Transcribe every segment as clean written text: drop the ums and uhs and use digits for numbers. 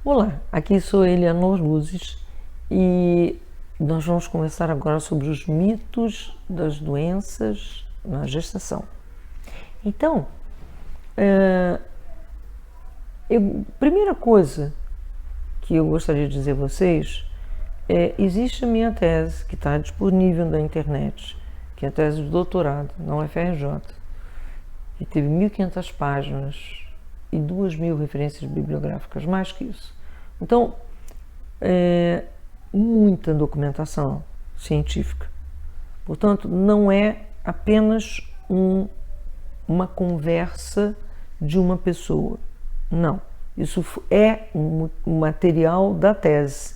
Olá, aqui sou Eleanor Luzes e nós vamos conversar agora sobre os mitos das doenças na gestação. Então, primeira coisa que eu gostaria de dizer a vocês existe a minha tese que está disponível na internet, que é a tese de doutorado na UFRJ, que teve 1.500 páginas e 2.000 referências bibliográficas, mais que isso. Então, muita documentação científica. Portanto, não é apenas uma conversa de uma pessoa. Não. Isso é um material da tese.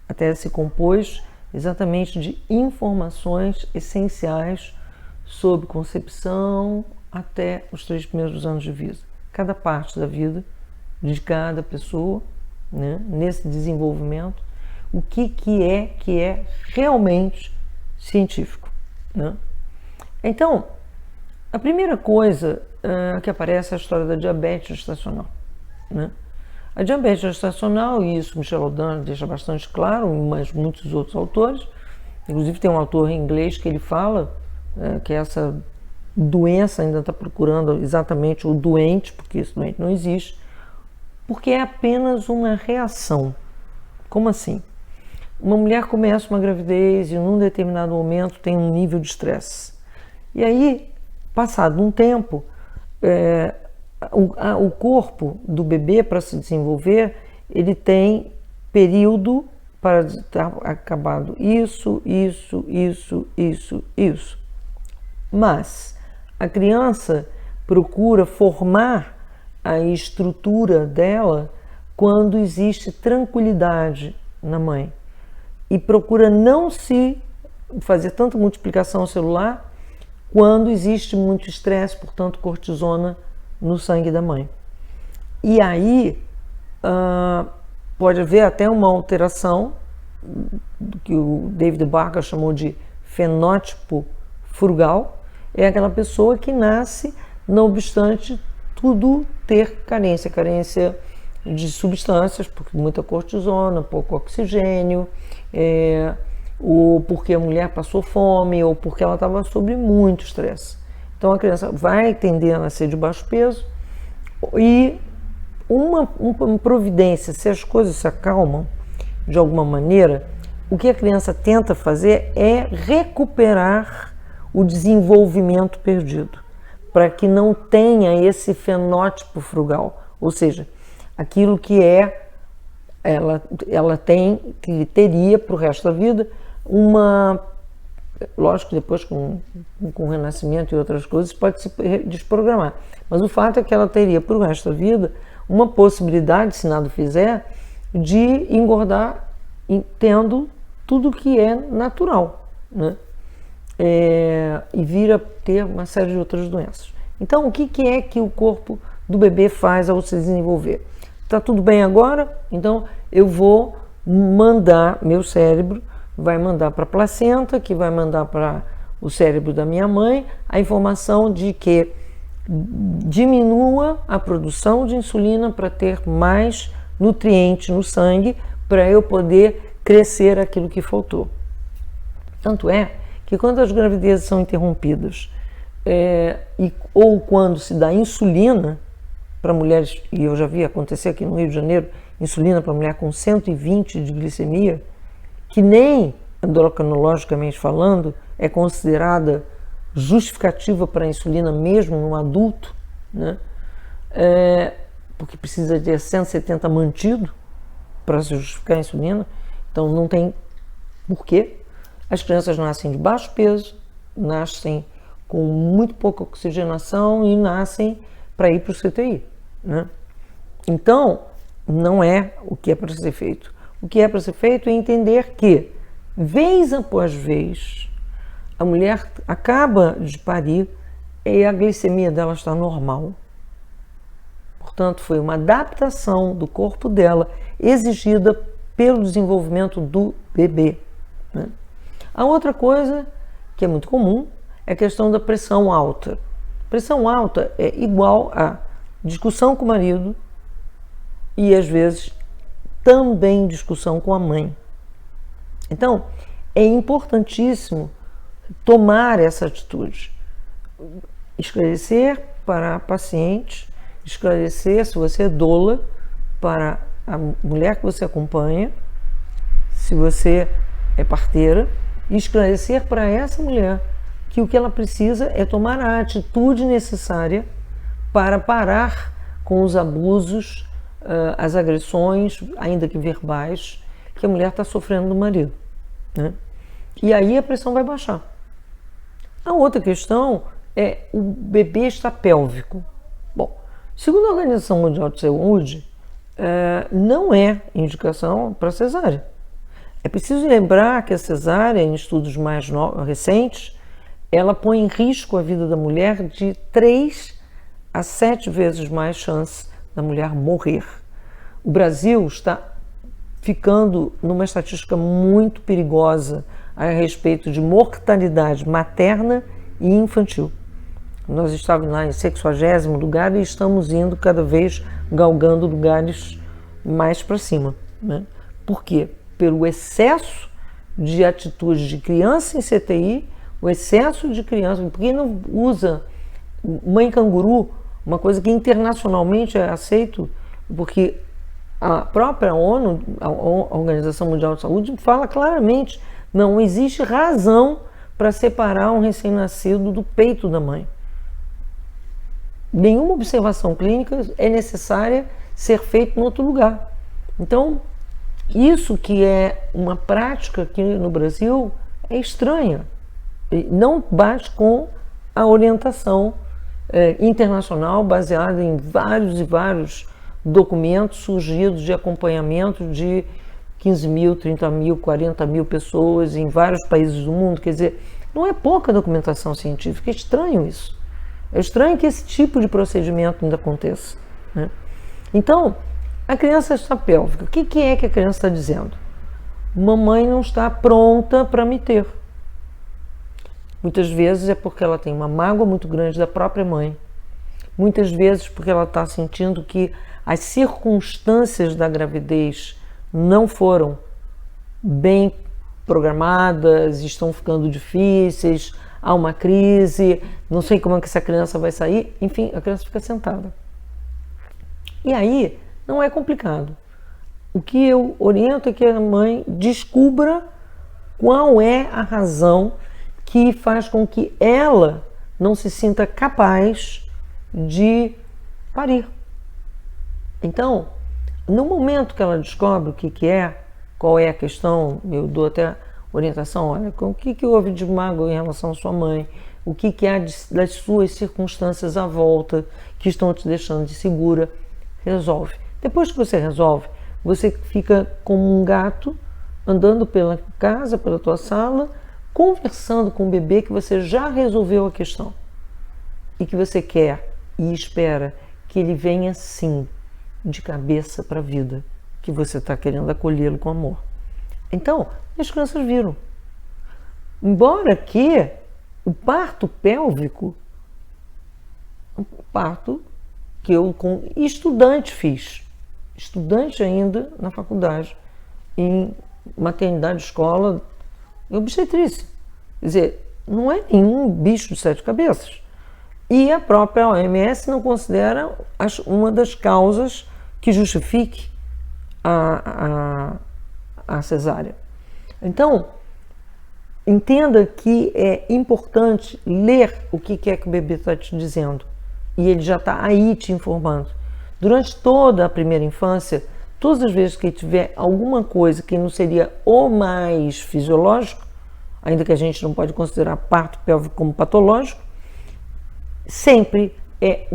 A tese se compôs exatamente de informações essenciais sobre concepção até os 3 primeiros anos de vida. Cada parte da vida de cada pessoa, né, nesse desenvolvimento, o que é realmente científico, né? Então, a primeira coisa que aparece é a história da diabetes gestacional, né? A diabetes gestacional, e isso Michel Audin deixa bastante claro, mas muitos outros autores, inclusive tem um autor em inglês que ele fala que essa doença ainda está procurando exatamente o doente, porque esse doente não existe, porque é apenas uma reação. Como assim? Uma mulher começa uma gravidez e num determinado momento tem um nível de estresse. E aí, passado um tempo, o corpo do bebê, para se desenvolver, ele tem período para estar acabado isso. Mas a criança procura formar a estrutura dela quando existe tranquilidade na mãe e procura não se fazer tanta multiplicação celular quando existe muito estresse, portanto cortisona no sangue da mãe. E aí pode haver até uma alteração que o David Barker chamou de fenótipo frugal. É aquela pessoa que nasce, não obstante tudo ter carência de substâncias, porque muita cortisona, pouco oxigênio, ou porque a mulher passou fome, ou porque ela estava sob muito estresse. Então a criança vai tender a nascer de baixo peso e uma providência, se as coisas se acalmam de alguma maneira, o que a criança tenta fazer é recuperar o desenvolvimento perdido, para que não tenha esse fenótipo frugal, ou seja, aquilo que ela tem, que teria para o resto da vida, lógico que depois com o renascimento e outras coisas pode se desprogramar, mas o fato é que ela teria para o resto da vida uma possibilidade, se nada fizer, de engordar tendo tudo que é natural, né? E vir a ter uma série de outras doenças. Então, o que é que o corpo do bebê faz ao se desenvolver? Tá tudo bem agora? Então, eu vou mandar, meu cérebro vai mandar para a placenta, que vai mandar para o cérebro da minha mãe, a informação de que diminua a produção de insulina para ter mais nutriente no sangue, para eu poder crescer aquilo que faltou. Tanto é que quando as gravidezes são interrompidas ou quando se dá insulina para mulheres, e eu já vi acontecer aqui no Rio de Janeiro, insulina para mulher com 120 de glicemia, que nem endocrinologicamente falando é considerada justificativa para a insulina mesmo no adulto, né? Porque precisa de 170 mantido para se justificar a insulina, então não tem porquê. As crianças nascem de baixo peso, nascem com muito pouca oxigenação e nascem para ir para o CTI, né? Então, não é o que é para ser feito. O que é para ser feito é entender que, vez após vez, a mulher acaba de parir e a glicemia dela está normal. Portanto, foi uma adaptação do corpo dela exigida pelo desenvolvimento do bebê, né? A outra coisa que é muito comum é a questão da pressão alta. Pressão alta é igual a discussão com o marido e, às vezes, também discussão com a mãe. Então, é importantíssimo tomar essa atitude. Esclarecer para a paciente, esclarecer, se você é doula, para a mulher que você acompanha, se você é parteira, e esclarecer para essa mulher que o que ela precisa é tomar a atitude necessária para parar com os abusos, as agressões, ainda que verbais, que a mulher está sofrendo do marido, né? E aí a pressão vai baixar. A outra questão é o bebê está pélvico. Bom, segundo a Organização Mundial de Saúde, não é indicação para cesárea. É preciso lembrar que a cesárea, em estudos mais recentes, ela põe em risco a vida da mulher de 3 a 7 vezes mais chance da mulher morrer. O Brasil está ficando numa estatística muito perigosa a respeito de mortalidade materna e infantil. Nós estávamos lá em 60º lugar e estamos indo cada vez galgando lugares mais para cima, né? Por quê? Pelo excesso de atitude de criança em CTI, o excesso de criança, porque não usa mãe canguru, uma coisa que internacionalmente é aceito, porque a própria ONU, a Organização Mundial de Saúde, fala claramente, não existe razão para separar um recém-nascido do peito da mãe. Nenhuma observação clínica é necessária ser feita em outro lugar. Então, isso que é uma prática aqui no Brasil é estranha. Não bate com a orientação internacional baseada em vários e vários documentos surgidos de acompanhamento de 15 mil, 30 mil, 40 mil pessoas em vários países do mundo. Quer dizer, não é pouca documentação científica, é estranho isso. É estranho que esse tipo de procedimento ainda aconteça, né? Então, a criança está pélvica. O que é que a criança está dizendo? Mamãe não está pronta para me ter. Muitas vezes é porque ela tem uma mágoa muito grande da própria mãe. Muitas vezes porque ela está sentindo que as circunstâncias da gravidez não foram bem programadas, estão ficando difíceis, há uma crise, não sei como é que essa criança vai sair. Enfim, a criança fica sentada. E aí, não é complicado. O que eu oriento é que a mãe descubra qual é a razão que faz com que ela não se sinta capaz de parir. Então, no momento que ela descobre o que é, qual é a questão, eu dou até orientação, olha, o que houve de mágoa em relação à sua mãe, o que há das suas circunstâncias à volta que estão te deixando insegura, resolve. Depois que você resolve, você fica como um gato andando pela casa, pela tua sala, conversando com o bebê que você já resolveu a questão e que você quer e espera que ele venha sim de cabeça para a vida, que você está querendo acolhê-lo com amor. Então, as crianças viram. Embora que o parto pélvico, um parto que eu com estudante fiz, estudante ainda na faculdade, em maternidade, escola, obstetrícia. Quer dizer, não é nenhum bicho de 7 cabeças. E a própria OMS não considera uma das causas que justifique a cesárea. Então, entenda que é importante ler o que é que o bebê está te dizendo. E ele já está aí te informando. Durante toda a primeira infância, todas as vezes que tiver alguma coisa que não seria o mais fisiológico, ainda que a gente não pode considerar parto pélvico como patológico, sempre é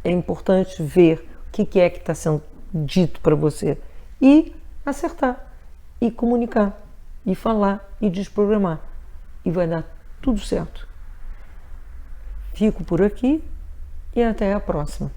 importante ver o que é que está sendo dito para você e acertar, e comunicar, e falar, e desprogramar. E vai dar tudo certo. Fico por aqui e até a próxima.